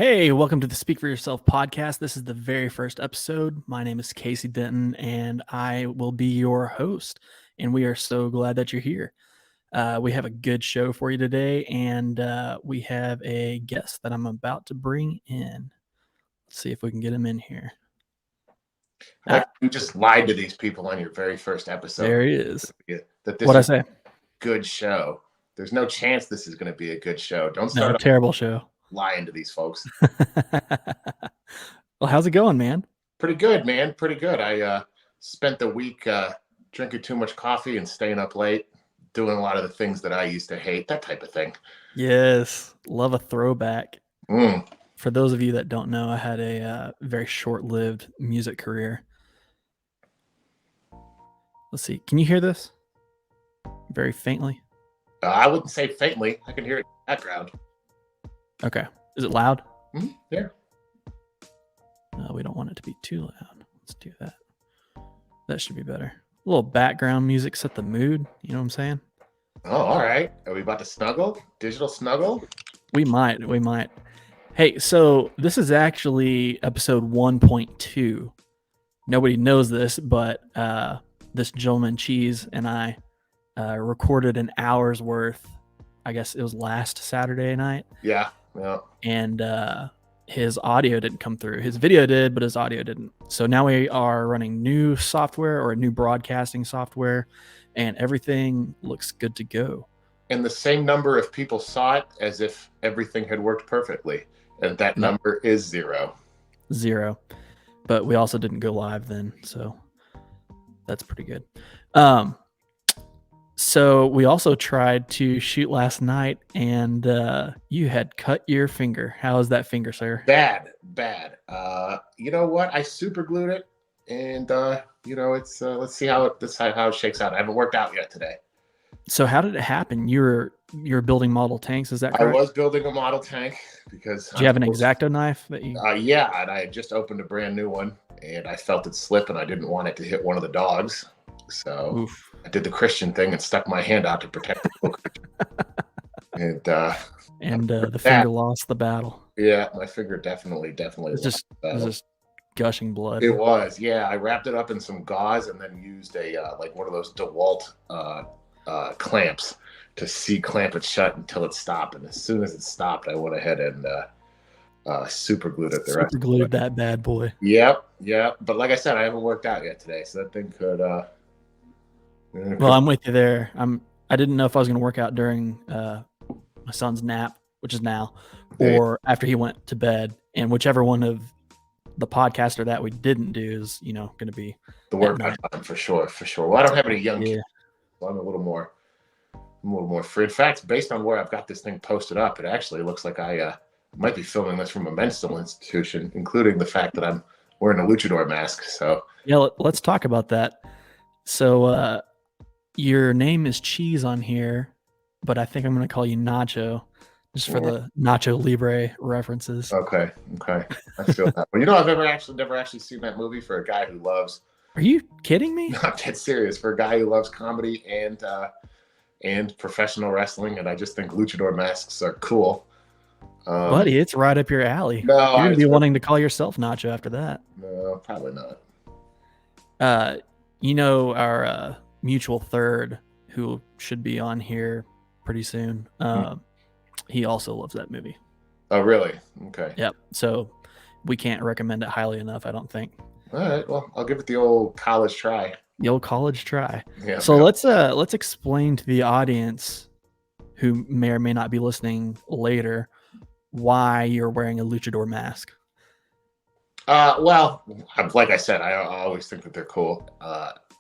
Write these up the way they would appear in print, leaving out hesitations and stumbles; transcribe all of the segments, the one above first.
Hey, welcome to the Speak for Yourself podcast. This is the very first episode. My name is Casey Denton, and I will be your host. And we are so glad that you're here. We have a good show for you today, and we have a guest that I'm about to bring in. Let's see if we can get him in here. Like you just lied to these people on your very first episode. There he is. That this What'd I is say? a good show. There's no chance this is going to be a good show. Don't No, start terrible show. lying to these folks. Well, how's it going, man? Pretty good, man. Pretty good. I spent the week drinking too much coffee and staying up late, doing a lot of the things that I used to hate, that type of thing. Yes, love a throwback. Mm. For those of you that don't know, I had a very short-lived music career. Let's see. Can you hear this? Very faintly. I wouldn't say faintly. I can hear it in the background. Okay. Is it loud? Yeah. No, we don't want it to be too loud. Let's do that. That should be better. A little background music, set the mood. You know what I'm saying? Oh, all right. Are we about to snuggle? Digital snuggle? We might. Hey, so this is actually episode 1.2. Nobody knows this, but this gentleman, Cheese, and I recorded an hour's worth. I guess it was last Saturday night. Yeah. And his audio didn't come through. His video did, but his audio didn't. So now we are running new software or a new broadcasting software, and everything looks good to go. And the same number of people saw it as if everything had worked perfectly. And that number is 0. 0. But we also didn't go live then, so that's pretty good. So we also tried to shoot last night, and you had cut your finger. How is that finger, sir? Bad. You know what? I super glued it, and it's let's see how it shakes out. I haven't worked out yet today. So how did it happen? You were building model tanks, is that correct? I was building a model tank because. Did you have an X-Acto knife that you? Yeah, and I had just opened a brand new one, and I felt it slip, and I didn't want it to hit one of the dogs, so. Oof. I did the Christian thing and stuck my hand out to protect the little creature. And the finger lost the battle. Yeah, my finger definitely. It's just gushing blood. It was, yeah. I wrapped it up in some gauze and then used a like one of those DeWalt clamps to clamp it shut until it stopped. And as soon as it stopped, I went ahead and super glued it. Super glued that bad boy. Yep. But like I said, I haven't worked out yet today, so that thing could. Well, I'm with you there. I didn't know if I was going to work out during my son's nap, which is now, or after he went to bed. And whichever one of the podcaster that we didn't do is, going to be the workout time for sure. Well, I don't have any young kids, so I'm a little more free. In fact, based on where I've got this thing posted up, it actually looks like I might be filming this from a mental institution, including the fact that I'm wearing a luchador mask. So yeah, let's talk about that. So your name is Cheese on here, but I think I'm going to call you Nacho, just for the Nacho Libre references. Okay. I feel that. Well, I've never actually seen that movie for a guy who loves. Are you kidding me? Not dead serious. For a guy who loves comedy and professional wrestling, and I just think luchador masks are cool. Buddy, it's right up your alley. No, you're going to be wanting to call yourself Nacho after that. No, probably not. Our mutual third, who should be on here pretty soon, he also loves that movie. Oh, really? Okay. Yep. So we can't recommend it highly enough, I don't think. All right. Well, I'll give it the old college try. Yeah. So let's explain to the audience who may or may not be listening later why you're wearing a luchador mask. Well, like I said, I always think that they're cool,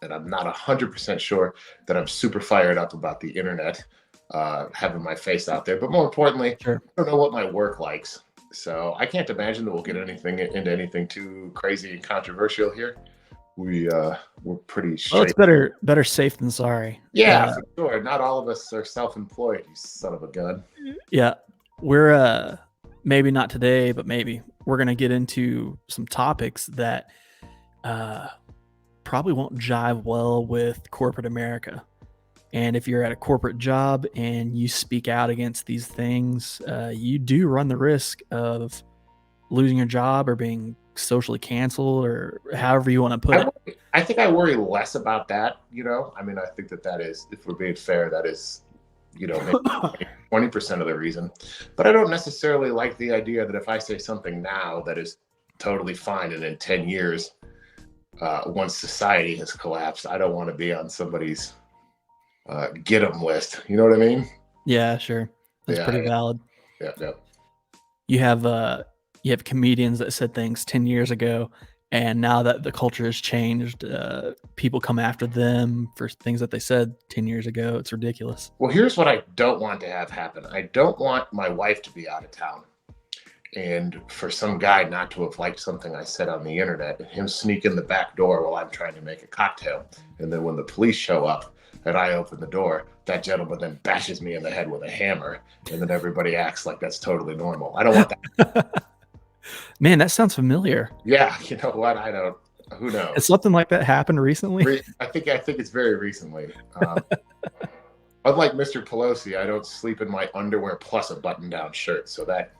and I'm not 100% sure that I'm super fired up about the internet having my face out there. But more importantly, I don't know what my work likes, so I can't imagine that we'll get into anything too crazy and controversial here. We're pretty straight. Well, it's better safe than sorry. Yeah, for sure. Not all of us are self-employed, you son of a gun. Yeah, we're maybe not today, but maybe we're gonna get into some topics that probably won't jive well with corporate America. And if you're at a corporate job and you speak out against these things, you do run the risk of losing your job or being socially canceled or however you want to put it? I think I worry less about that. I mean, I think that is, if we're being fair, that is, maybe 20% of the reason. But I don't necessarily like the idea that if I say something now that is totally fine, and in 10 years, once society has collapsed, I don't want to be on somebody's get 'em list. You know what I mean? Yeah, sure. That's pretty valid. Yeah. You have comedians that said things 10 years ago, and now that the culture has changed, people come after them for things that they said 10 years ago. It's ridiculous. Well, here's what I don't want to have happen. I don't want my wife to be out of town, and for some guy not to have liked something I said on the internet, and him sneak in the back door while I'm trying to make a cocktail. And then when the police show up and I open the door, that gentleman then bashes me in the head with a hammer, and then everybody acts like that's totally normal. I don't want that. Man, that sounds familiar. Yeah, you know what? Who knows? It's something like that happened recently. I think it's very recently. Unlike Mr. Pelosi, I don't sleep in my underwear plus a button-down shirt, so that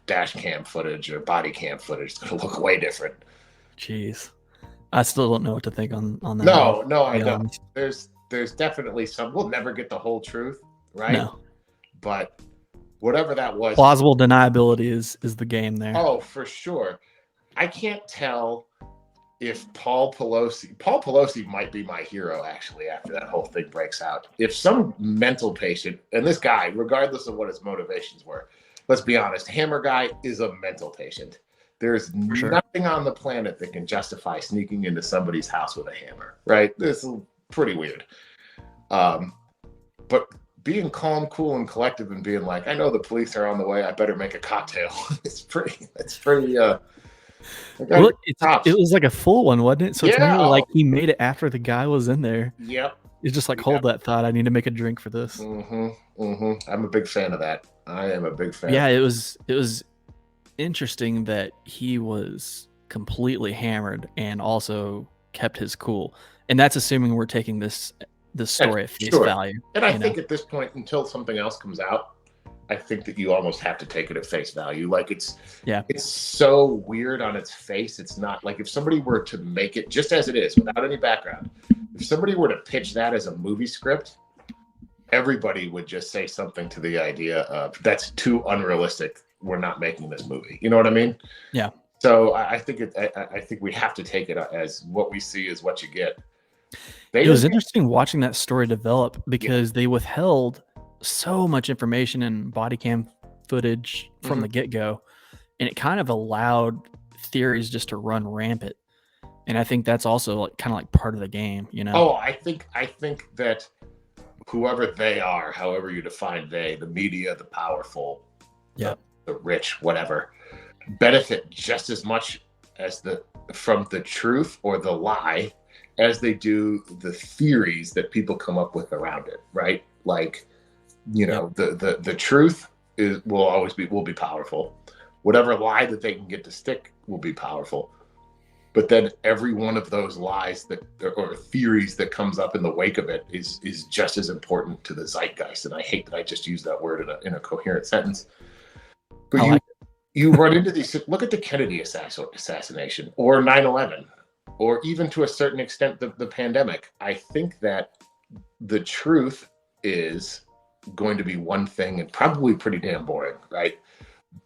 dash cam footage or body cam footage is going to look way different. Jeez, I still don't know what to think on that. No, I don't. There's definitely some. We'll never get the whole truth, right? No. But whatever that was, plausible deniability is the game there. Oh, for sure. I can't tell if Paul Pelosi might be my hero, actually, after that whole thing breaks out. If some mental patient, and this guy, regardless of what his motivations were, let's be honest, Hammer Guy is a mental patient. There's nothing on the planet that can justify sneaking into somebody's house with a hammer, right? This is pretty weird. But being calm, cool, and collective, and being like, I know the police are on the way, I better make a cocktail. It's pretty well, it was like a full one, wasn't it? So it's yeah. like he made it after the guy was in there. Yep. It's just like, hold that thought. I need to make a drink for this. I'm a big fan of that. I am a big fan. Yeah, it was interesting that he was completely hammered and also kept his cool. And that's assuming we're taking this story at face value. And I think at this point, until something else comes out, I think that you almost have to take it at face value. Like it's so weird on its face. It's not like if somebody were to make it just as it is without any background, if somebody were to pitch that as a movie script, everybody would just say something to the idea of that's too unrealistic. We're not making this movie. You know what I mean? Yeah. So I think we have to take it as what we see is what you get. It was interesting watching that story develop because they withheld so much information and body cam footage from the get-go, and it kind of allowed theories just to run rampant. And I think that's also kind of like part of the game, you know? Oh, I think that whoever they are, however you define they, the media, the powerful, the rich, whatever, benefit just as much as from the truth or the lie as they do the theories that people come up with around it, right? Like, the truth will be powerful. Whatever lie that they can get to stick will be powerful. But then every one of those lies or theories that comes up in the wake of it is just as important to the zeitgeist. And I hate that I just used that word in a coherent sentence. But you run into these. Look at the Kennedy assassination or 9/11, or even to a certain extent the pandemic. I think that the truth is going to be one thing and probably pretty damn boring, right?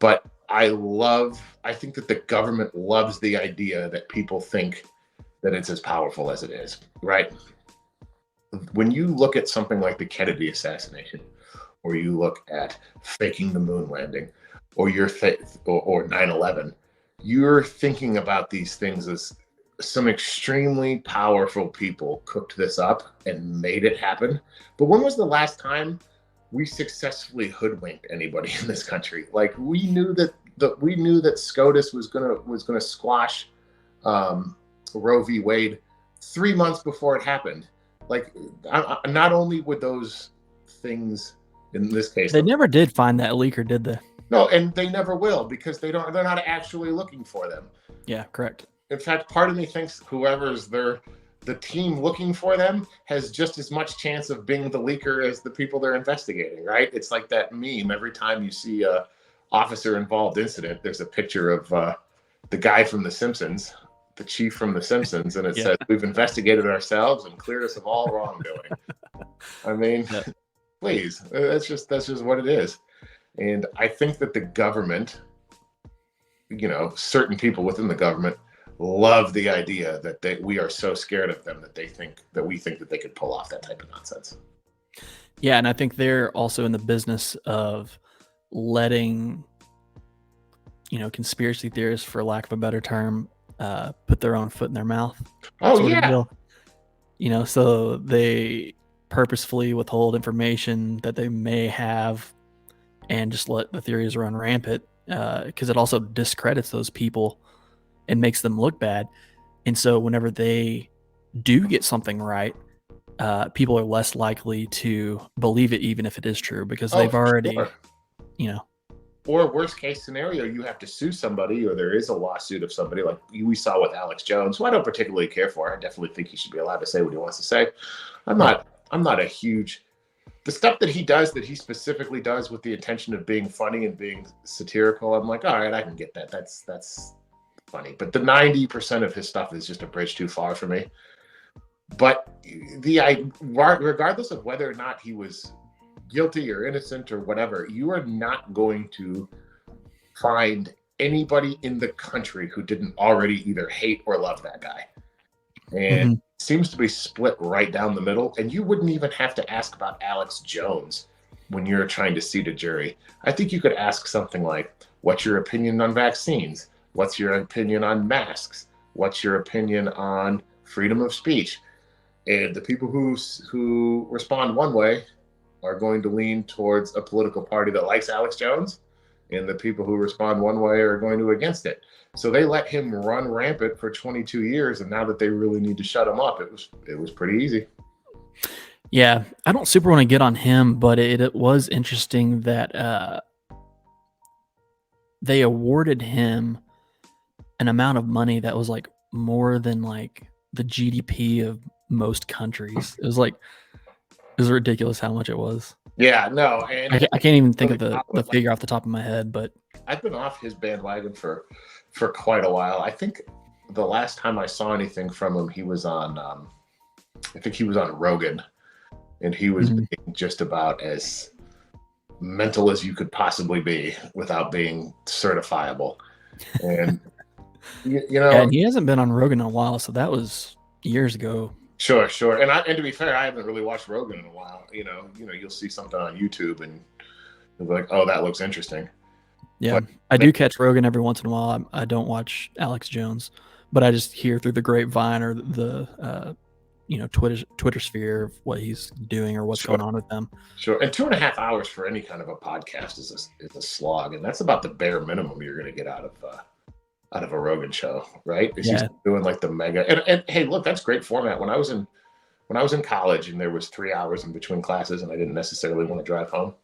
But I think that the government loves the idea that people think that it's as powerful as it is, right? When you look at something like the Kennedy assassination, or you look at faking the moon landing, or or 9/11, you're thinking about these things as some extremely powerful people cooked this up and made it happen. But when was the last time we successfully hoodwinked anybody in this country? Like we knew that SCOTUS was gonna squash Roe v. Wade 3 months before it happened. Like not only would those things in this case, they never did find that leaker, did they? No, and they never will because they're not actually looking for them. Yeah, correct. In fact, part of me thinks whoever's the team looking for them has just as much chance of being the leaker as the people they're investigating, right? It's like that meme. Every time you see a officer involved incident, there's a picture of the guy from The Simpsons, the chief from The Simpsons, and it says, "We've investigated ourselves and cleared us of all wrongdoing." I mean, please, that's just what it is. And I think that the government, certain people within the government love the idea that we are so scared of them that we think that they could pull off that type of nonsense. Yeah, and I think they're also in the business of letting, conspiracy theorists, for lack of a better term, put their own foot in their mouth. Oh yeah. So they purposefully withhold information that they may have and just let the theories run rampant, because it also discredits those people and makes them look bad. And so whenever they do get something right, people are less likely to believe it, even if it is true, because they've already, Or worst case scenario, you have to sue somebody, or there is a lawsuit of somebody, like we saw with Alex Jones, who I don't particularly care for. I definitely think he should be allowed to say what he wants to say. I'm not a huge, the stuff that he specifically does with the intention of being funny and being satirical. I'm like, all right, I can get that. That's funny. But the 90% of his stuff is just a bridge too far for me. But regardless of whether or not he was guilty or innocent or whatever, you are not going to find anybody in the country who didn't already either hate or love that guy. And it seems to be split right down the middle. And you wouldn't even have to ask about Alex Jones when you're trying to seat a jury. I think you could ask something like, what's your opinion on vaccines? What's your opinion on masks? What's your opinion on freedom of speech? And the people who respond one way are going to lean towards a political party that likes Alex Jones, and the people who respond one way are going to against it. So they let him run rampant for 22 years, and now that they really need to shut him up, it was pretty easy. Yeah, I don't super want to get on him, but it was interesting that they awarded him an amount of money that was like more than like the GDP of most countries. It was ridiculous how much it was. Yeah, no, and I can't even think of the figure off the top of my head, but I've been off his bandwagon for quite a while. I think the last time I saw anything from him, he was on, I think he was on Rogan, and he was being just about as mental as you could possibly be without being certifiable. And and he hasn't been on Rogan in a while, so that was years ago. Sure. And to be fair, I haven't really watched Rogan in a while. You'll see something on YouTube and you'll be like, oh, that looks interesting. Yeah, but I do catch Rogan every once in a while. I don't watch Alex Jones, but I just hear through the grapevine or the Twitter sphere of what he's doing or what's going on with them. Sure. And 2.5 hours for any kind of a podcast is a slog, and that's about the bare minimum you're going to get out of a Rogan show, right? He's doing like the mega, and hey, look, that's great format. When I was in college and there was 3 hours in between classes and I didn't necessarily want to drive home,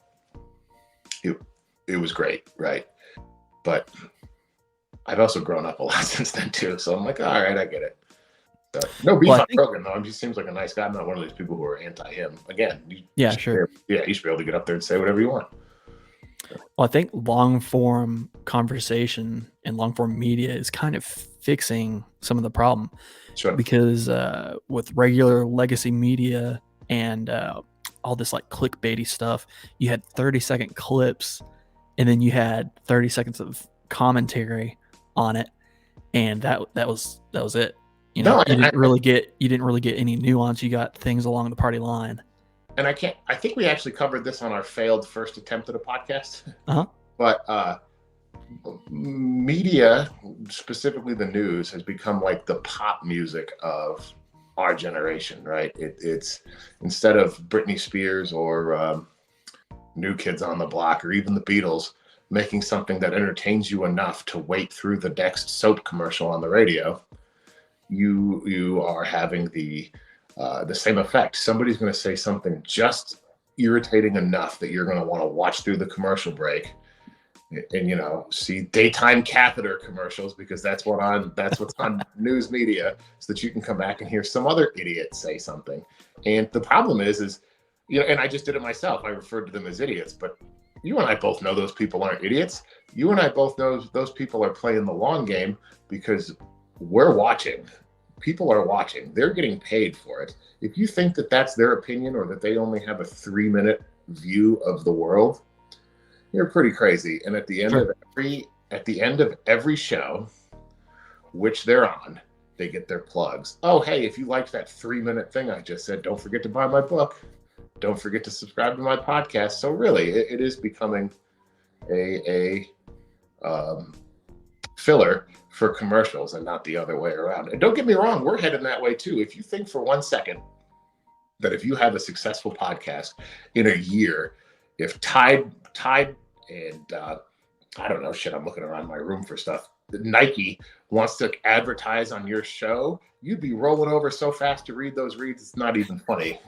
it was great, right? But I've also grown up a lot since then too, so I'm like, all right, I get it. So, no beef on Rogan though. He seems like a nice guy. I'm not one of these people who are anti him. Again, you should be able to get up there and say whatever you want. Well, I think long form conversation and long form media is kind of fixing some of the problem. Sure. Because with regular legacy media and all this like clickbaity stuff, you had 30-second clips, and then you had 30 seconds of commentary on it, and that was it. You didn't really get any nuance. You got things along the party line. And I think we actually covered this on our failed first attempt at a podcast. But media, specifically the news, has become like the pop music of our generation, right? It's instead of Britney Spears or New Kids on the Block or even the Beatles making something that entertains you enough to wait through the next soap commercial on the radio, you are having the same effect. Somebody's going to say something just irritating enough that you're going to want to watch through the commercial break and see daytime catheter commercials, because that's what's on news media, so that you can come back and hear some other idiot say something. And the problem is and I just did it myself. I referred to them as idiots, but you and I both know those people aren't idiots. You and I both know those people are playing the long game because we're watching. People are watching. They're getting paid for it. If you think that that's their opinion or that they only have a 3-minute view of the world, you're pretty crazy. And at the end of every show, which they're on, they get their plugs. Oh, hey, if you liked that 3-minute thing I just said, don't forget to buy my book. Don't forget to subscribe to my podcast. So really, it is becoming a filler for commercials and not the other way around. And don't get me wrong, we're heading that way too. If you think for 1 second that if you have a successful podcast in a year, if Tide and I don't know, shit, I'm looking around my room for stuff. Nike wants to advertise on your show, you'd be rolling over so fast to read those reads. It's not even funny.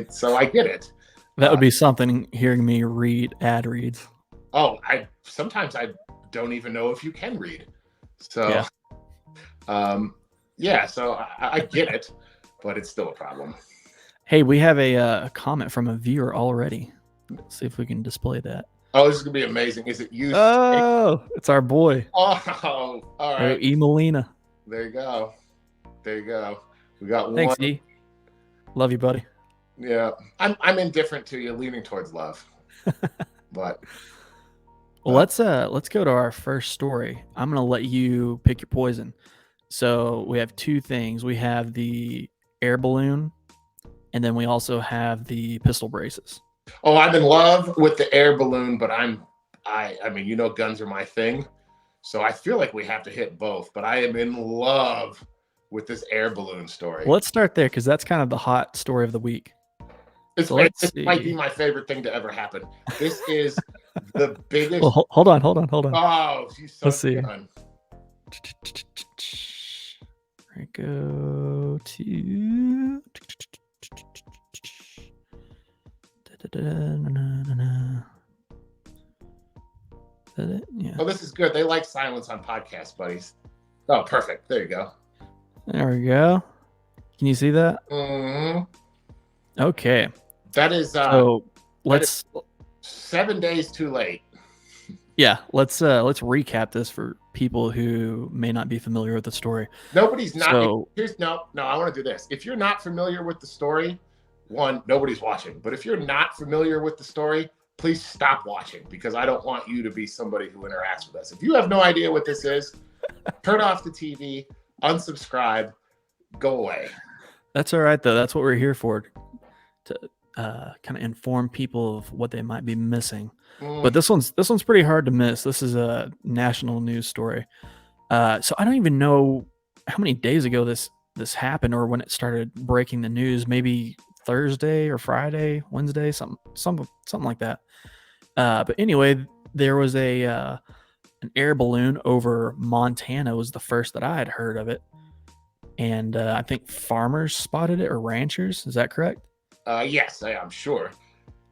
So I get it. That would be something, hearing me read ad reads. Oh, sometimes I don't even know if you can read. So, so I get it, but it's still a problem. Hey, we have a comment from a viewer already. Let's see if we can display that. Oh, this is gonna be amazing. Is it you? Oh, it's our boy. Oh, all right. E. Molina. There you go. We got Thanks, one. E. Love you, buddy. Yeah, I'm indifferent to you, leaning towards love. But well, let's go to our first story. I'm gonna let you pick your poison. So we have two things. We have the air balloon, and then we also have the pistol braces. Oh, I'm in love with the air balloon, but I mean, you know, guns are my thing. So I feel like we have to hit both, but I am in love with this air balloon story. Well, let's start there because that's kind of the hot story of the week. This might be my favorite thing to ever happen. This is the biggest. Well, hold on. Oh, let's see. I go to. Yeah. Oh, this is good. They like silence on podcasts, buddies. Oh, perfect. There you go. There we go. Can you see that? Mm-hmm. Okay. That is. So let's. 7 days too late. Yeah, let's recap this for people who may not be familiar with the story. Nobody's not. No. I want to do this. If you're not familiar with the story, one, nobody's watching. But if you're not familiar with the story, please stop watching because I don't want you to be somebody who interacts with us. If you have no idea what this is, turn off the TV, unsubscribe, go away. That's all right, though. That's what we're here for, to kind of inform people of what they might be missing. But this one's pretty hard to miss. This is a national news story. So I don't even know how many days ago this happened or when it started breaking the news. Maybe Thursday or Friday, Wednesday, something like that. But anyway, there was an air balloon over Montana. Was the first that I had heard of it, and I think farmers spotted it or ranchers. Is that correct? Yes, I'm sure.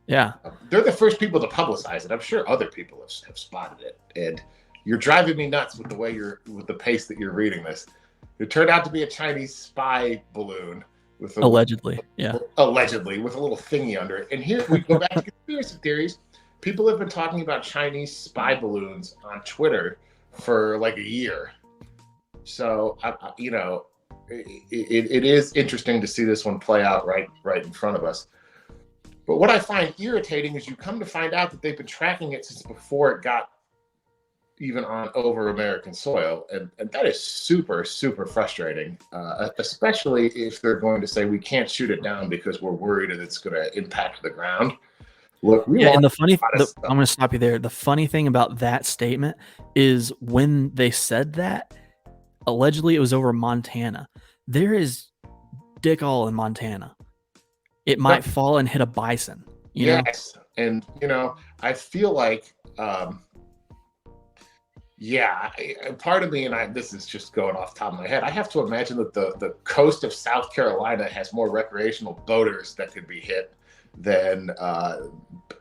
Yeah, they're the first people to publicize it. I'm sure other people have spotted it, and you're driving me nuts with the pace that you're reading this. It turned out to be a Chinese spy balloon with allegedly with a little thingy under it. And here we go back to conspiracy theories. People have been talking about Chinese spy balloons on Twitter for like a year. So it is interesting to see this one play out right in front of us. But what I find irritating is you come to find out that they've been tracking it since before it got even over American soil. And that is super, super frustrating, especially if they're going to say we can't shoot it down because we're worried that it's going to impact the ground. Look, and I'm going to stop you there. The funny thing about that statement is when they said that, allegedly it was over Montana. There is dick all in Montana. It might fall and hit a bison. Yes. And, I feel like, part of me, and this is just going off the top of my head, I have to imagine that the coast of South Carolina has more recreational boaters that could be hit than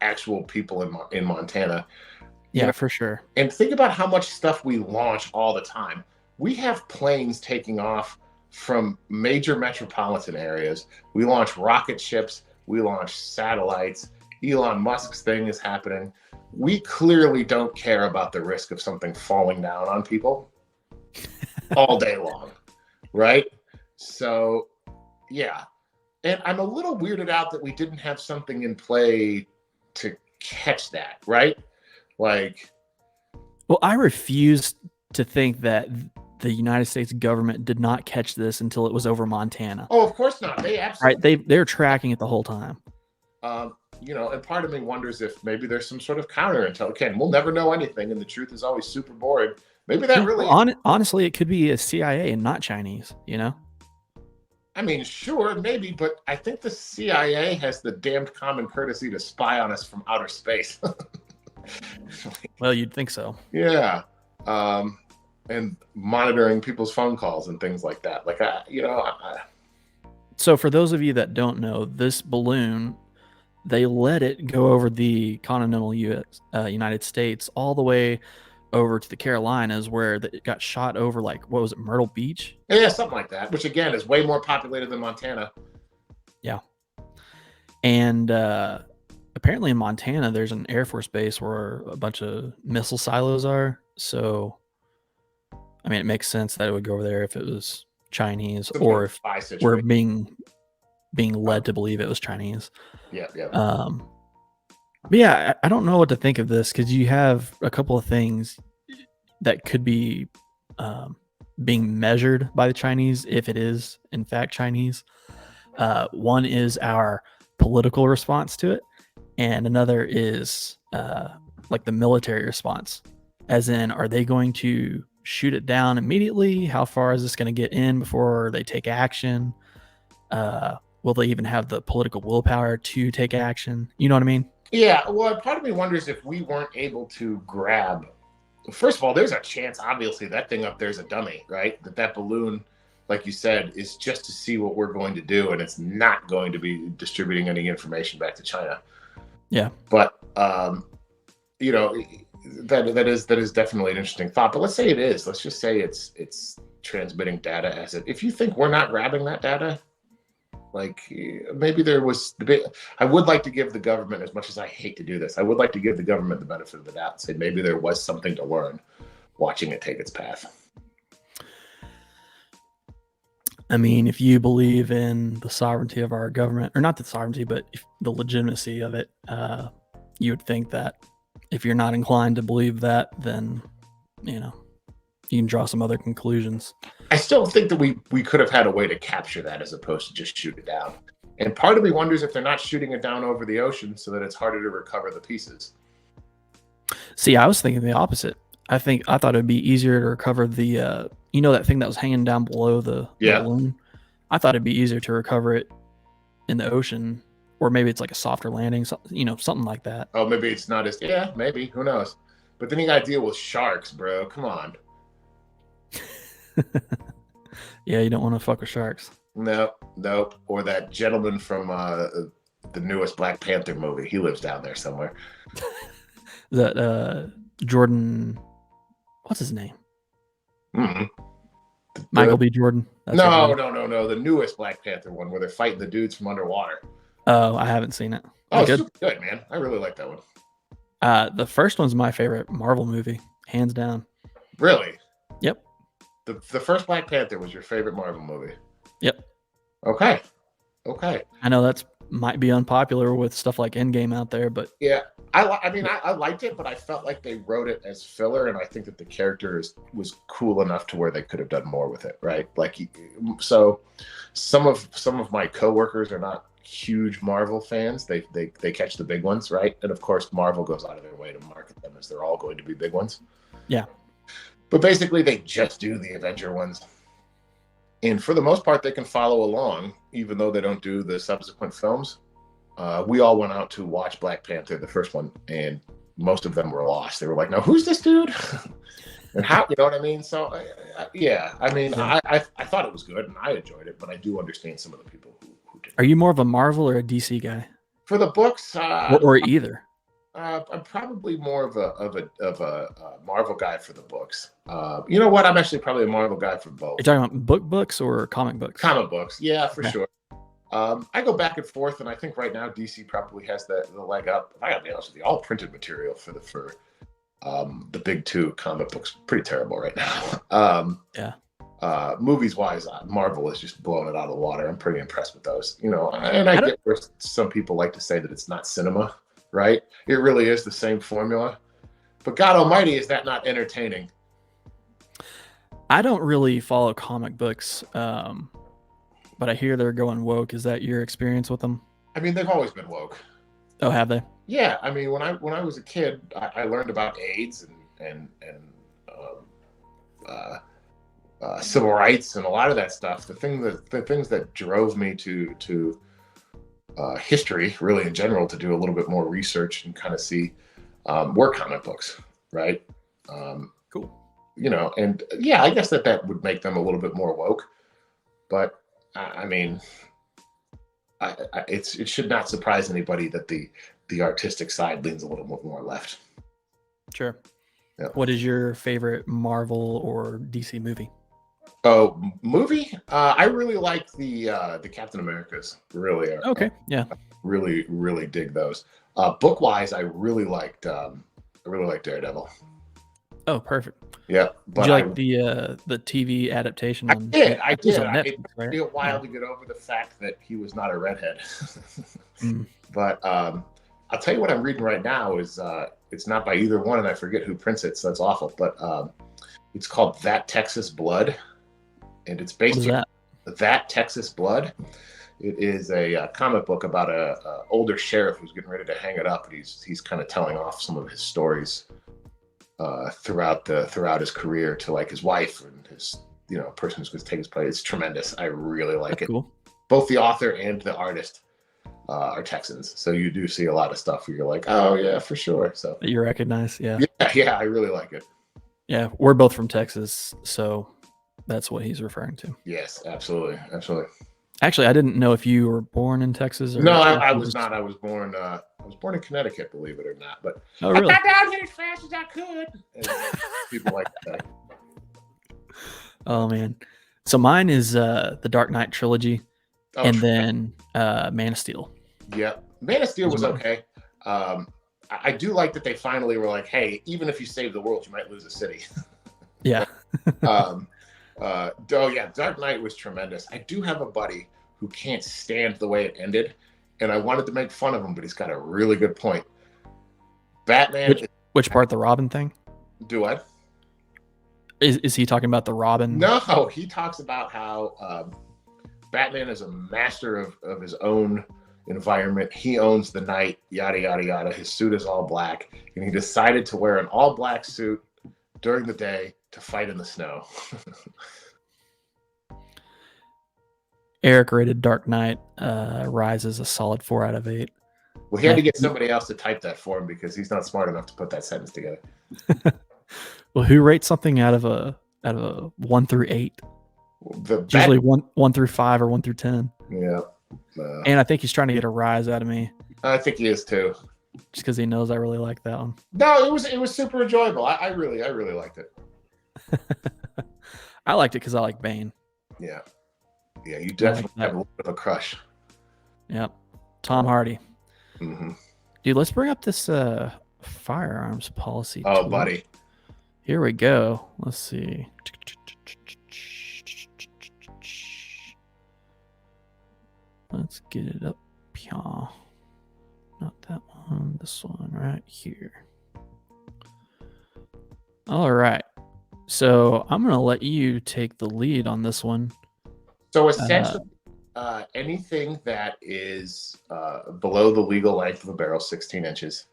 actual people in Montana. Yeah, for sure. And think about how much stuff we launch all the time. We have planes taking off from major metropolitan areas. We launch rocket ships. We launch satellites. Elon Musk's thing is happening. we clearly don't care about the risk of something falling down on people all day long, right? So, yeah. And I'm a little weirded out that we didn't have something in play to catch that, right? Like, well, I refuse to think that the United States government did not catch this until it was over Montana. Oh, of course not. They absolutely right. They're tracking it the whole time. And part of me wonders if maybe there's some sort of counterintel. Again, we'll never know anything, and the truth is always super boring. Maybe that really. Honestly, it could be a CIA and not Chinese. I mean, sure, maybe, but I think the CIA has the damned common courtesy to spy on us from outer space. Well, you'd think so. Yeah. And monitoring people's phone calls and things like that. So for those of you that don't know, this balloon, they let it go over the continental United States all the way over to the Carolinas, where it got shot over, like, what was it, Myrtle Beach? Yeah, something like that, which again is way more populated than Montana. Yeah. And apparently in Montana, there's an Air Force base where a bunch of missile silos are. So, I mean, it makes sense that it would go over there if it was Chinese, or if we're being led to believe it was Chinese. Yeah. But yeah, I don't know what to think of this, because you have a couple of things that could be being measured by the Chinese, if it is in fact Chinese. One is our political response to it, and another is like the military response, as in, are they going to shoot it down immediately? How far is this going to get in before they take action? Will they even have the political willpower to take action? You know what I mean? Yeah, well, part of me wonders if we weren't able to grab. First of all, there's a chance, obviously, that thing up there's a dummy, right? That balloon, like you said, is just to see what we're going to do, and it's not going to be distributing any information back to China. Yeah. But that is definitely an interesting thought. But let's say it is. Let's just say it's transmitting data as it. If you think we're not grabbing that data, like, maybe there was debate. I would like to give the government, as much as I hate to do this, I would like to give the government the benefit of the doubt and say maybe there was something to learn watching it take its path. I mean, if you believe in the sovereignty of our government, or not the sovereignty, but the legitimacy of it, you would think that if you're not inclined to believe that, then, you can draw some other conclusions. I still think that we could have had a way to capture that as opposed to just shoot it down. And part of me wonders if they're not shooting it down over the ocean so that it's harder to recover the pieces. See, I was thinking the opposite. I thought it'd be easier to recover the, that thing that was hanging down below the balloon. I thought it'd be easier to recover it in the ocean, or maybe it's like a softer landing, something like that. Oh, maybe it's not as, maybe, who knows? But then you got to deal with sharks, bro. Come on. Yeah, you don't want to fuck with sharks. No. Or that gentleman from the newest Black Panther movie. He lives down there somewhere. Is that Jordan? What's his name? Mm-hmm. Michael B. Jordan. No. The newest Black Panther one where they're fighting the dudes from underwater. Oh, I haven't seen it. Oh, it's good, man. I really like that one. The first one's my favorite Marvel movie, hands down. Really? Yep. The first Black Panther was your favorite Marvel movie? Yep. Okay. I know that's might be unpopular with stuff like Endgame out there, but yeah, I liked it, but I felt like they wrote it as filler, and I think that the character was cool enough to where they could have done more with it, right? Like, so some of my coworkers are not huge Marvel fans. They catch the big ones, right? And of course, Marvel goes out of their way to market them as they're all going to be big ones. Yeah. But basically, they just do the Avenger ones. And for the most part, they can follow along, even though they don't do the subsequent films. We all went out to watch Black Panther, the first one, and most of them were lost. They were like, "No, who's this dude?" And how, you know what I mean? So, I thought it was good, and I enjoyed it, but I do understand some of the people who did. Are you more of a Marvel or a DC guy? For the books, or either. I'm probably more of a Marvel guy for the books. You know what? I'm actually probably a Marvel guy for both. You're talking about books or comic books? Comic books, yeah, for sure. I go back and forth, and I think right now DC probably has the leg up. I gotta be honest with you, all printed material for the big two comic books pretty terrible right now. Yeah. Movies wise, Marvel is just blowing it out of the water. I'm pretty impressed with those, and I get where some people like to say that it's not cinema, right? It really is the same formula, but God Almighty, is that not entertaining? I don't really follow comic books, but I hear they're going woke. Is that your experience with them? I mean, they've always been woke. Oh, have they? Yeah, I mean, when I was a kid, I learned about AIDS and civil rights and a lot of that stuff. The things that drove me to history, really in general, to do a little bit more research and kind of see were comic books, right? Cool. And yeah, I guess that would make them a little bit more woke, but I mean, it should not surprise anybody that the artistic side leans a little bit more left. Sure. Yeah. What is your favorite Marvel or DC movie? Oh, movie? I really like the Captain Americas. Really. Okay. Yeah. Really, really dig those. Book wise, I really liked Daredevil. Oh, perfect. Yeah, but did you like the TV adaptation? I did. It took me a while to get over the fact that he was not a redhead. But I'll tell you what I'm reading right now is it's not by either one, and I forget who prints it, so that's awful. But it's called That Texas Blood, and it's based on That Texas Blood. It is a comic book about a older sheriff who's getting ready to hang it up, and he's kind of telling off some of his stories throughout his career to like his wife and his person who's going to take his place. It's tremendous. I really like it. Cool. Both the author and the artist are Texans, so you do see a lot of stuff where you're like, oh yeah, for sure. So you recognize, yeah, I really like it. Yeah, we're both from Texas, so that's what he's referring to. Yes, absolutely. Actually, I didn't know if you were born in Texas or no. I was not. I was born in Connecticut, believe it or not. But really? I got down here as fast as I could. And people like that. Oh man, so mine is the Dark Knight trilogy, and then Man of Steel. Yeah, Man of Steel was okay. I do like that they finally were like, hey, even if you save the world, you might lose a city. Yeah. Dark Knight was tremendous. I do have a buddy who can't stand the way it ended, and I wanted to make fun of him, but he's got a really good point. Batman. Which part, the Robin thing? Do what? Is he talking about the Robin? No, he talks about how Batman is a master of his own environment. He owns the night, yada, yada, yada. His suit is all black, and he decided to wear an all black suit during the day to fight in the snow. Eric rated Dark Knight Rises a solid 4 out of 8. Well, he had to get somebody else to type that for him because he's not smart enough to put that sentence together. Well, who rates something out of a 1 through 8? Usually 1 through 5 or 1 through 10. Yeah. And I think he's trying to get a rise out of me. I think he is too. Just because he knows I really like that one. No, it was super enjoyable. I really liked it. I liked it because I like Bane. Yeah. Yeah, you definitely have a little bit of a crush. Yep. Tom Hardy. Mm-hmm. Dude, let's bring up this firearms policy. Oh, buddy. Here we go. Let's see. Let's get it up here. Not that one. This one right here. All right. So I'm going to let you take the lead on this one. So essentially, anything that is below the legal length of a barrel, 16 inches,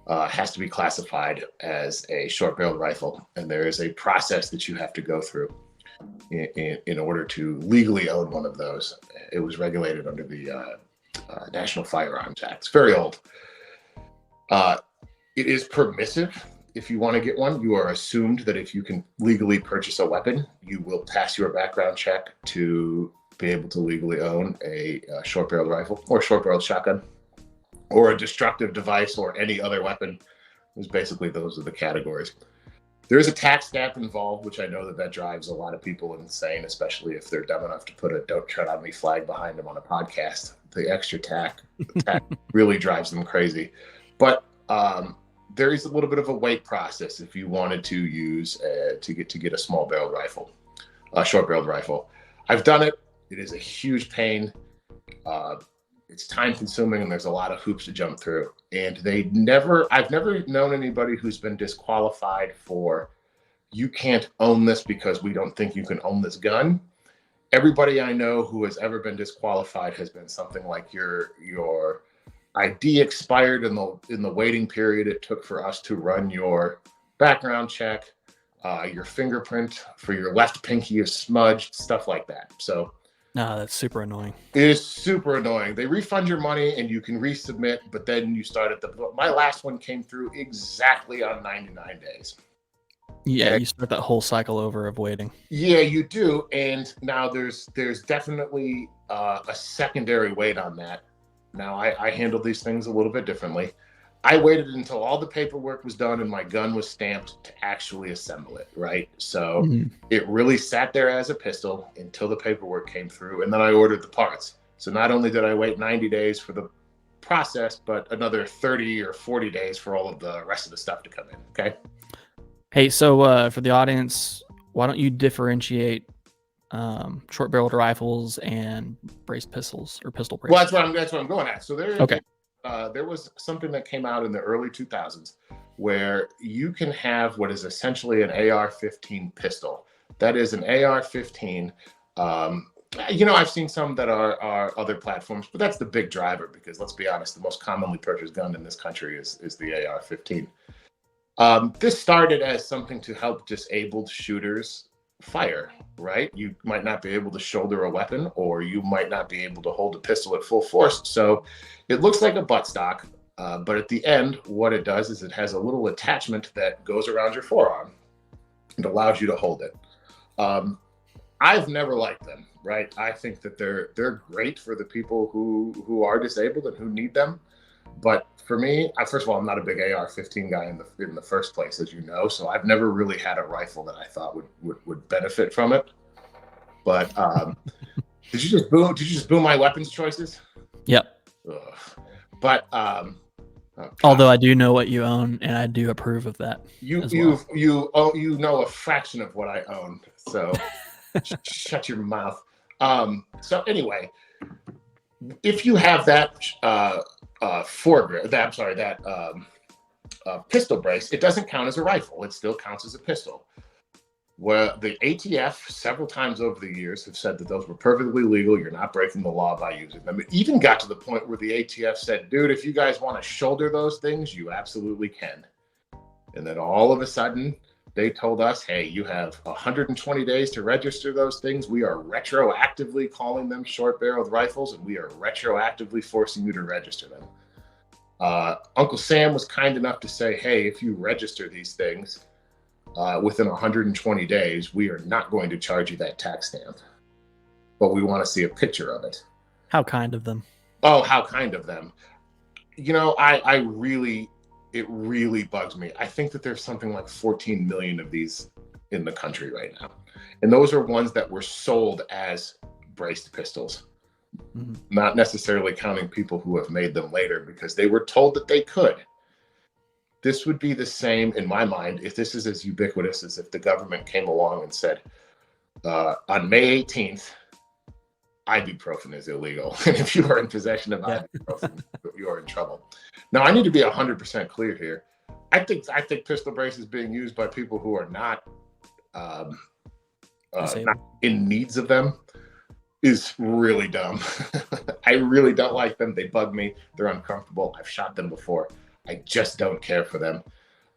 has to be classified as a short-barreled rifle. And there is a process that you have to go through in order to legally own one of those. It was regulated under the National Firearms Act. It's very old. It is permissive. If you want to get one, you are assumed that if you can legally purchase a weapon, you will pass your background check to be able to legally own a short-barreled rifle or short-barreled shotgun or a destructive device or any other weapon. Basically, those are the categories. There is a tax stamp involved, which I know that drives a lot of people insane, especially if they're dumb enough to put a "Don't Tread on Me" flag behind them on a podcast. The extra tax really drives them crazy. But there is a little bit of a wait process if you wanted to use to get a small barreled rifle, a short barreled rifle. I've done it. It is a huge pain. It's time consuming and there's a lot of hoops to jump through. And I've never known anybody who's been disqualified for, you can't own this because we don't think you can own this gun. Everybody I know who has ever been disqualified has been something like your ID expired in the waiting period it took for us to run your background check, your fingerprint for your left pinky is smudged, stuff like that. So no, that's super annoying. It is super annoying. They refund your money and you can resubmit, but then you start my last one came through exactly on 99 days. Yeah, you start that whole cycle over of waiting. Yeah, you do. And now there's definitely a secondary wait on that. Now I handle these things a little bit differently. I waited until all the paperwork was done and my gun was stamped to actually assemble it, right? So it really sat there as a pistol until the paperwork came through, and then I ordered the parts. So not only did I wait 90 days for the process, but another 30 or 40 days for all of the rest of the stuff to come in, okay? Hey, so for the audience, why don't you differentiate short-barreled rifles and braced pistols or pistol braces? Well, that's what I'm going at. So there was something that came out in the early 2000s where you can have what is essentially an AR-15 pistol. That is an AR-15. I've seen some that are other platforms, but that's the big driver because let's be honest, the most commonly purchased gun in this country is the AR-15. This started as something to help disabled shooters fire, right? You might not be able to shoulder a weapon or you might not be able to hold a pistol at full force. So it looks like a buttstock, but at the end, what it does is it has a little attachment that goes around your forearm and allows you to hold it. I've never liked them, right? I think that they're great for the people who are disabled and who need them. But for me, first of all, I'm not a big AR-15 guy in the first place, as you know. So I've never really had a rifle that I thought would benefit from it. But did you just boom my weapons choices? Yep. Ugh. But although I do know what you own, and I do approve of that. You know a fraction of what I own, so shut your mouth. So anyway, if you have that pistol brace, it doesn't count as a rifle. It still counts as a pistol. Well, the ATF several times over the years have said that those were perfectly legal. You're not breaking the law by using them. It even got to the point where the ATF said, dude, if you guys want to shoulder those things, you absolutely can. And then all of a sudden, they told us, hey, you have 120 days to register those things. We are retroactively calling them short-barreled rifles, and we are retroactively forcing you to register them. Uncle Sam was kind enough to say, hey, if you register these things within 120 days, we are not going to charge you that tax stamp. But we want to see a picture of it. How kind of them. Oh, how kind of them. It really bugs me. I think that there's something like 14 million of these in the country right now. And those are ones that were sold as braced pistols, not necessarily counting people who have made them later because they were told that they could. This would be the same in my mind if this is as ubiquitous as if the government came along and said, on May 18th, ibuprofen is illegal. And if you are in possession of ibuprofen, you are in trouble. Now, I need to be 100% clear here. I think pistol braces being used by people who are not in needs of them is really dumb. I really don't like them. They bug me. They're uncomfortable. I've shot them before. I just don't care for them.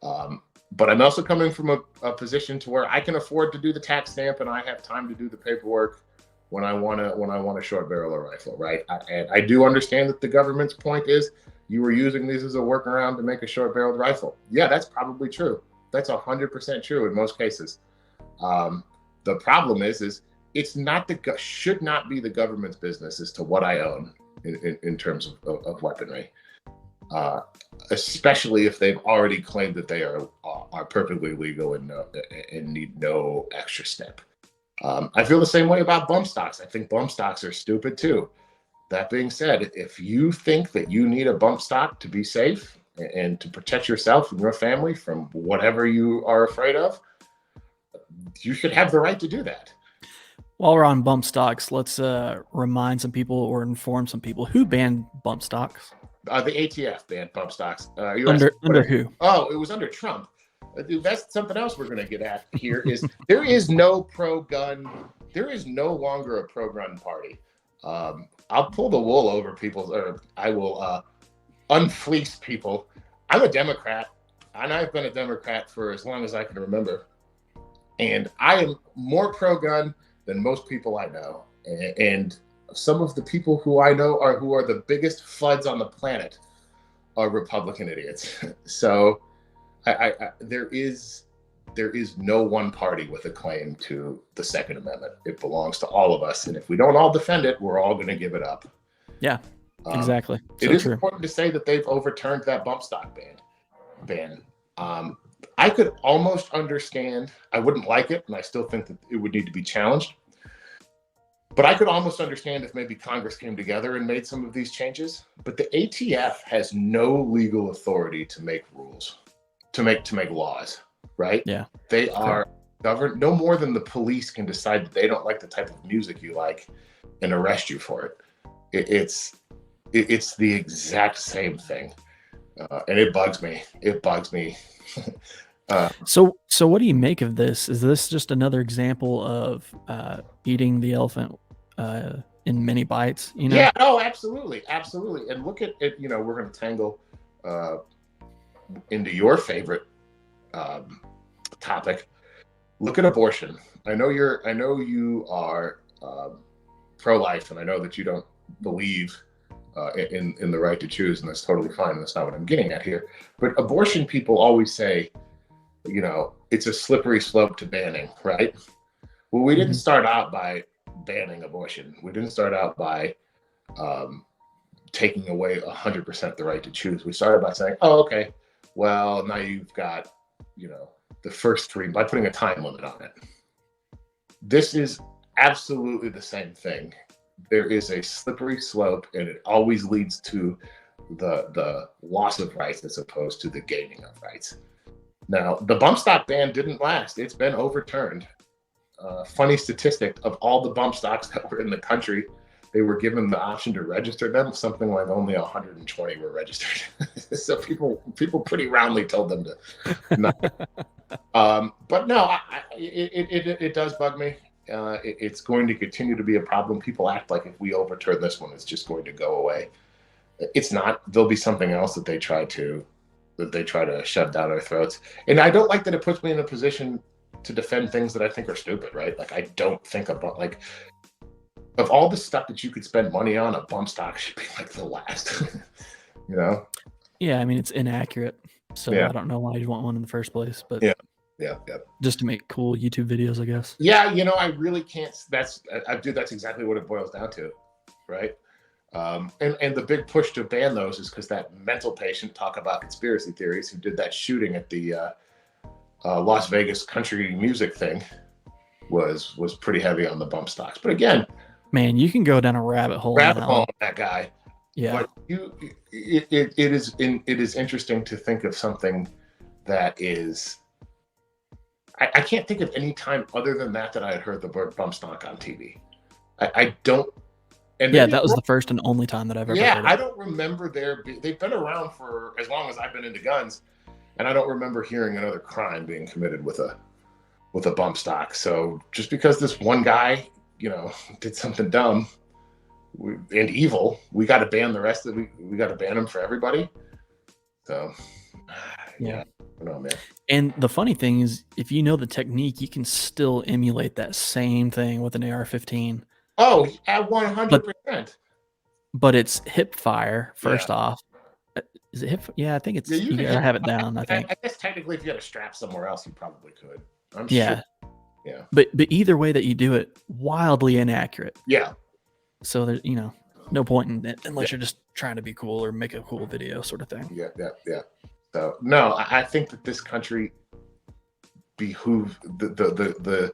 But I'm also coming from a position to where I can afford to do the tax stamp and I have time to do the paperwork when I want a short barrel or rifle, right? And I do understand that the government's point is you were using these as a workaround to make a short barreled rifle. Yeah, that's probably true. That's 100% true in most cases. The problem is it's not should not be the government's business as to what I own in terms of weaponry. especially if they've already claimed that they are perfectly legal and need no extra step. I feel the same way about bump stocks. I think bump stocks are stupid too. That being said, if you think that you need a bump stock to be safe and to protect yourself and your family from whatever you are afraid of, you should have the right to do that. While we're on bump stocks, let's remind some people or inform some people who banned bump stocks. The ATF banned bump stocks. Under who? Oh, it was under Trump. That's something else we're going to get at here. Is there is no pro-gun? There is no longer a pro-gun party. I'll pull the wool over people, or I will unfleece people. I'm a Democrat, and I've been a Democrat for as long as I can remember. And I am more pro-gun than most people I know. And some of the people who I know who are the biggest FUDs on the planet are Republican idiots. So there is no one party with a claim to the Second Amendment. It belongs to all of us. And if we don't all defend it, we're all going to give it up. Yeah, exactly. It is important to say that they've overturned that bump stock ban. I could almost understand. I wouldn't like it, and I still think that it would need to be challenged. But I could almost understand if maybe Congress came together and made some of these changes. But the ATF has no legal authority to make rules, to make laws, right? Yeah. They are governed no more than the police can decide that they don't like the type of music you like and arrest you for it. It's the exact same thing. And it bugs me. So what do you make of this? Is this just another example of eating the elephant in many bites? You know? Yeah. Oh, absolutely. And look at it. You know, we're going to tangle into your favorite topic. Look at abortion. I know you are pro-life, and I know that you don't believe in the right to choose, and that's totally fine. That's not what I'm getting at here. But abortion people always say, you know, it's a slippery slope to banning, right? Well, we didn't start out by banning abortion. We didn't start out by taking away 100% the right to choose. We started by saying, oh, okay, well, now you've got, you know, the first three, by putting a time limit on it. This is absolutely the same thing. There is a slippery slope, and it always leads to the loss of rights as opposed to the gaining of rights. Now, the bump stock ban didn't last. It's been overturned. Funny statistic, of all the bump stocks that were in the country, they were given the option to register them. Something like only 120 were registered. So people pretty roundly told them to not. But no, it does bug me. It's going to continue to be a problem. People act like if we overturn this one, it's just going to go away. It's not. There'll be something else that they try to shove down our throats. And I don't like that it puts me in a position to defend things that I think are stupid, right? Like, I don't think about, like, of all the stuff that you could spend money on, a bump stock should be like the last, you know? Yeah, I mean, it's inaccurate. So yeah. I don't know why you'd want one in the first place, but yeah. Just to make cool YouTube videos, I guess. Yeah, you know, I really can't. That's exactly what it boils down to, right? And the big push to ban those is because that mental patient, talk about conspiracy theories, who did that shooting at the Las Vegas country music thing, was pretty heavy on the bump stocks. But again, man, you can go down a rabbit hole. That guy. Yeah. But it is interesting to think of something that is. I can't think of any time other than that I had heard the word bump stock on TV. I don't. And yeah, that was the first and only time that I've ever heard of it. I don't remember they've been around for as long as I've been into guns, and I don't remember hearing another crime being committed with a bump stock. So just because this one guy, you know, did something dumb and evil, we got to ban the rest of we got to ban him for everybody. So yeah. I don't know, man. And the funny thing is, if you know the technique, you can still emulate that same thing with an AR-15. Oh, at 100%. But it's hip fire, first off. Is it hip? Yeah, I think it's. You gotta have it down, I think. I guess technically, if you had a strap somewhere else, you probably could. I'm sure. Yeah. But either way that you do it, wildly inaccurate. Yeah. So there's, you know. no point in it unless you're just trying to be cool or make a cool video sort of thing. Yeah. So no, I think that this country behoove the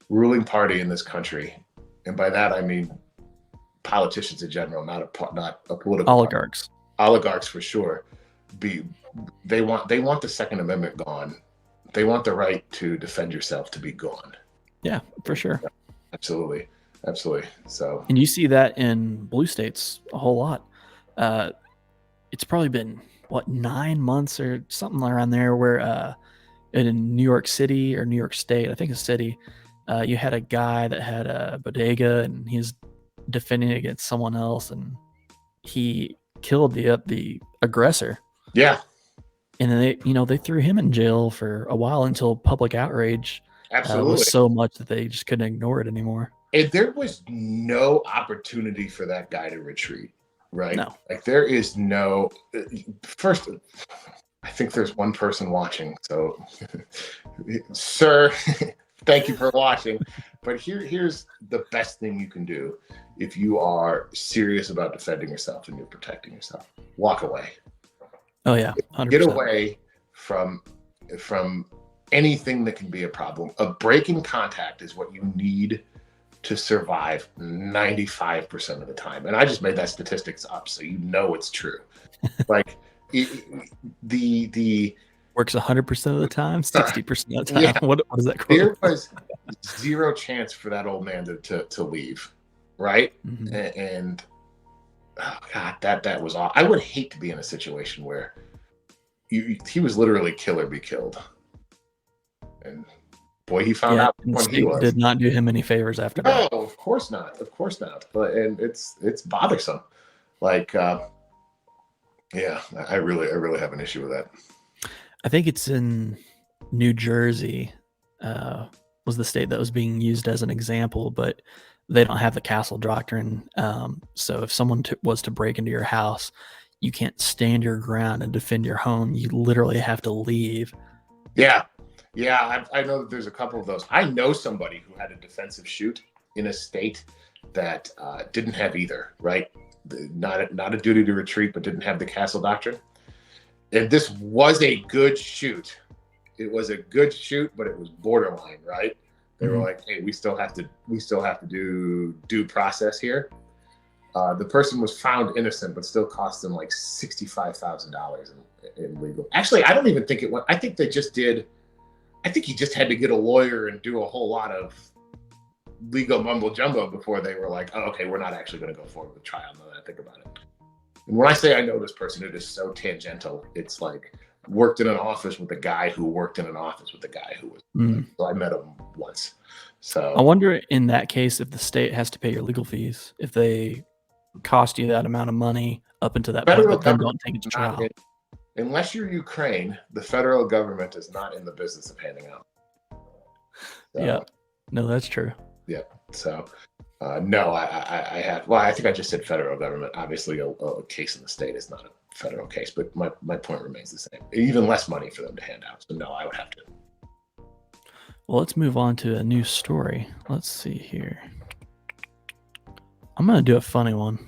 ruling party in this country, and by that I mean politicians in general, not a political oligarchs for sure. They want the Second Amendment gone. They want the right to defend yourself to be gone. Yeah, for sure. Absolutely. So, and you see that in blue states a whole lot. It's probably been 9 months or something around there where in New York City or New York State, I think it's city, you had a guy that had a bodega and he's defending against someone else, and he killed the aggressor. Yeah. And then they threw him in jail for a while until public outrage was so much that they just couldn't ignore it anymore. And there was no opportunity for that guy to retreat, right? No. Like there is no. First, I think there's one person watching, so sir, thank you for watching. But here's the best thing you can do if you are serious about defending yourself and you're protecting yourself. Walk away. Oh yeah, 100%. Get away from anything that can be a problem. A break in contact is what you need to survive 95% of the time. And I just made that statistics up so you know it's true. Like the works 100% of the time, 60% of the time. Yeah. What is that? There was zero chance for that old man to leave, right? Mm-hmm. And oh God, that was awful. I would hate to be in a situation where he was literally kill or be killed. And boy, he found out when he was. Did not do him any favors after that. No, of course not. But it's bothersome. Like, yeah, I really have an issue with that. I think it's in New Jersey was the state that was being used as an example, but they don't have the castle doctrine. So if someone was to break into your house, you can't stand your ground and defend your home. You literally have to leave. Yeah. I know that there's a couple of those. I know somebody who had a defensive shoot in a state that didn't have either, right? Not a duty to retreat, but didn't have the castle doctrine. And this was a good shoot. It was a good shoot, but it was borderline, right? They were like, "Hey, we still have to do due process here." The person was found innocent, but still cost them like $65,000 in legal. Actually, I don't even think it went. I think they just did. I think he just had to get a lawyer and do a whole lot of legal mumbo jumbo before they were like, "Oh, okay, we're not actually going to go forward with trial." Now that I think about it. And when I say I know this person, it is so tangential. It's like worked in an office with a guy who worked in an office with a guy who was. So I met him once. So I wonder in that case if the state has to pay your legal fees if they cost you that amount of money up until that point, but then don't take it to trial. Unless you're Ukraine, the federal government is not in the business of handing out. So, yeah, no, that's true. Yeah. So, no, I have. Well, I think I just said federal government. Obviously, a case in the state is not a federal case, but my point remains the same. Even less money for them to hand out. So, no, I would have to. Well, let's move on to a new story. Let's see here. I'm going to do a funny one.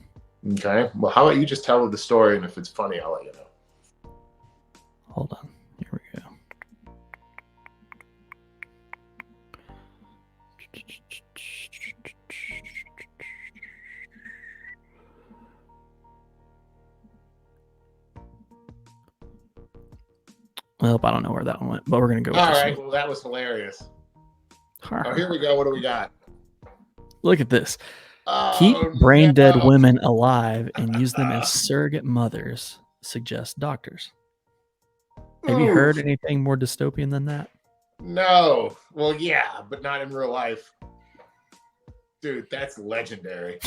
Okay. Well, how about you just tell the story, and if it's funny, I'll let you know. Hold on. Here we go. Well, I don't know where that one went, but we're going to go with this. All right. Well, that was hilarious. Oh, here we go. What do we got? Look at this. Keep brain dead women alive and use them as surrogate mothers, suggest doctors. Have you heard anything more dystopian than that? No. Well, yeah, but not in real life. Dude, that's legendary.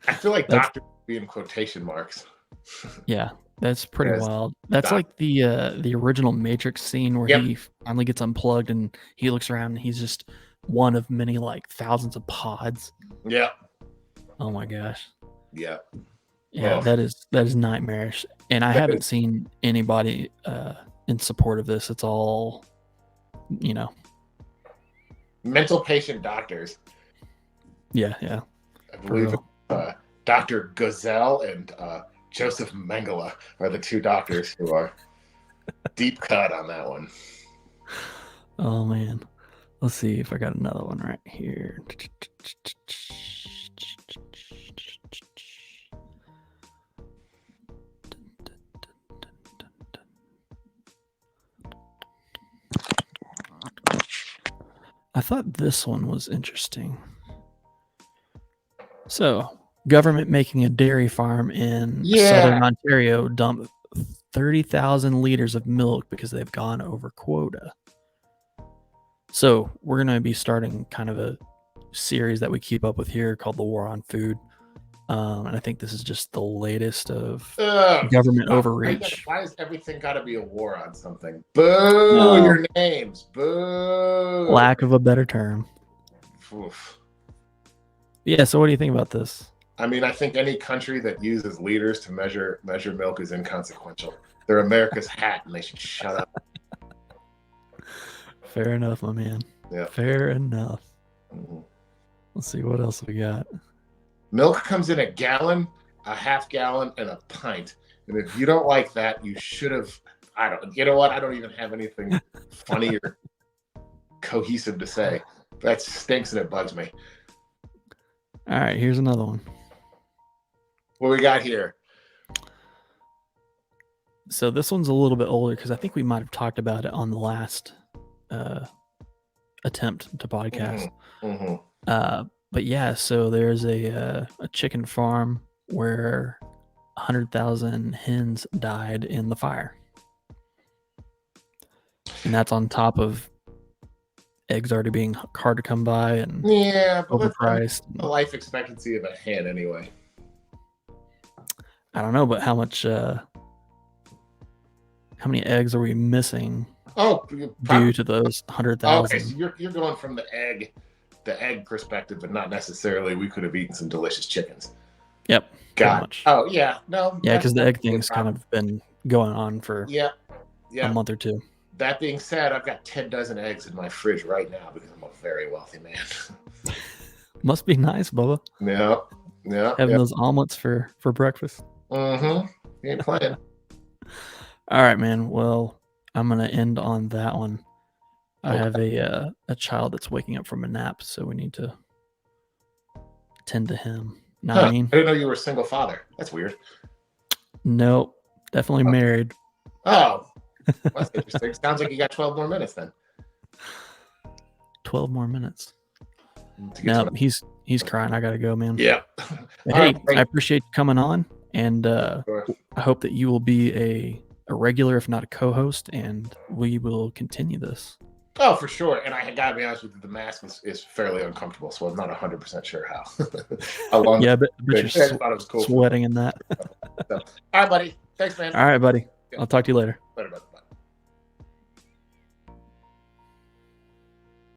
I feel like doctors would be in quotation marks. Yeah, that's pretty wild. That's like the original Matrix scene where he finally gets unplugged and he looks around and he's just one of many like thousands of pods. Yeah. Oh my gosh. Yeah. Yeah, that is nightmarish. And I haven't seen anybody in support of this. It's all, mental patient doctors. Yeah. I believe Dr. Gazelle and Joseph Mengele are the two doctors who are deep cut on that one. Oh man, let's see if I got another one right here. I thought this one was interesting. So, government making a dairy farm in southern Ontario dump 30,000 liters of milk because they've gone over quota. So, we're going to be starting kind of a series that we keep up with here called The War on Food. And I think this is just the latest of government overreach. Why has everything got to be a war on something? Boo! Your names. Boo! Lack of a better term. Oof. Yeah, so what do you think about this? I mean, I think any country that uses liters to measure milk is inconsequential. They're America's hat, and they should shut up. Fair enough, my man. Yeah. Fair enough. Mm-hmm. Let's see what else we got. Milk comes in a gallon, a half gallon, and a pint. And if you don't like that, you should have. You know what? I don't even have anything funny or cohesive to say. That stinks and it bugs me. All right, here's another one. What we got here? So this one's a little bit older because I think we might have talked about it on the last attempt to podcast. Mm-hmm. But yeah, so there's a chicken farm where 100,000 hens died in the fire. And that's on top of eggs already being hard to come by and overpriced. The life expectancy of a hen anyway. I don't know, but how many eggs are we missing due to those 100,000? Okay, so you're going from the egg perspective, but not necessarily we could have eaten some delicious chickens. Yep. Got it. Oh yeah, no. Yeah, because the egg thing's kind of been going on for a month or two. That being said, I've got 10 dozen eggs in my fridge right now because I'm a very wealthy man. Must be nice, Bubba. Yeah. Having those omelets for breakfast. Mm-hmm. You ain't playing. All right, man. Well, I'm gonna end on that one. I have a child that's waking up from a nap, so we need to tend to him. Know what I mean? I didn't know you were a single father. That's weird. Nope. Definitely married. Oh. That's interesting. Sounds like you got 12 more minutes then. 12 more minutes. No, he's crying. I gotta go, man. Yeah. Hey, I appreciate you coming on, and I hope that you will be a regular, if not a co-host, and we will continue this. Oh, for sure. And I gotta be honest with you, the mask is fairly uncomfortable, so I'm not 100% sure how long. Yeah, but you're thought it was cool. Sweating in that. All right, buddy. Thanks, man. All right, buddy. I'll talk to you later. Later, bud.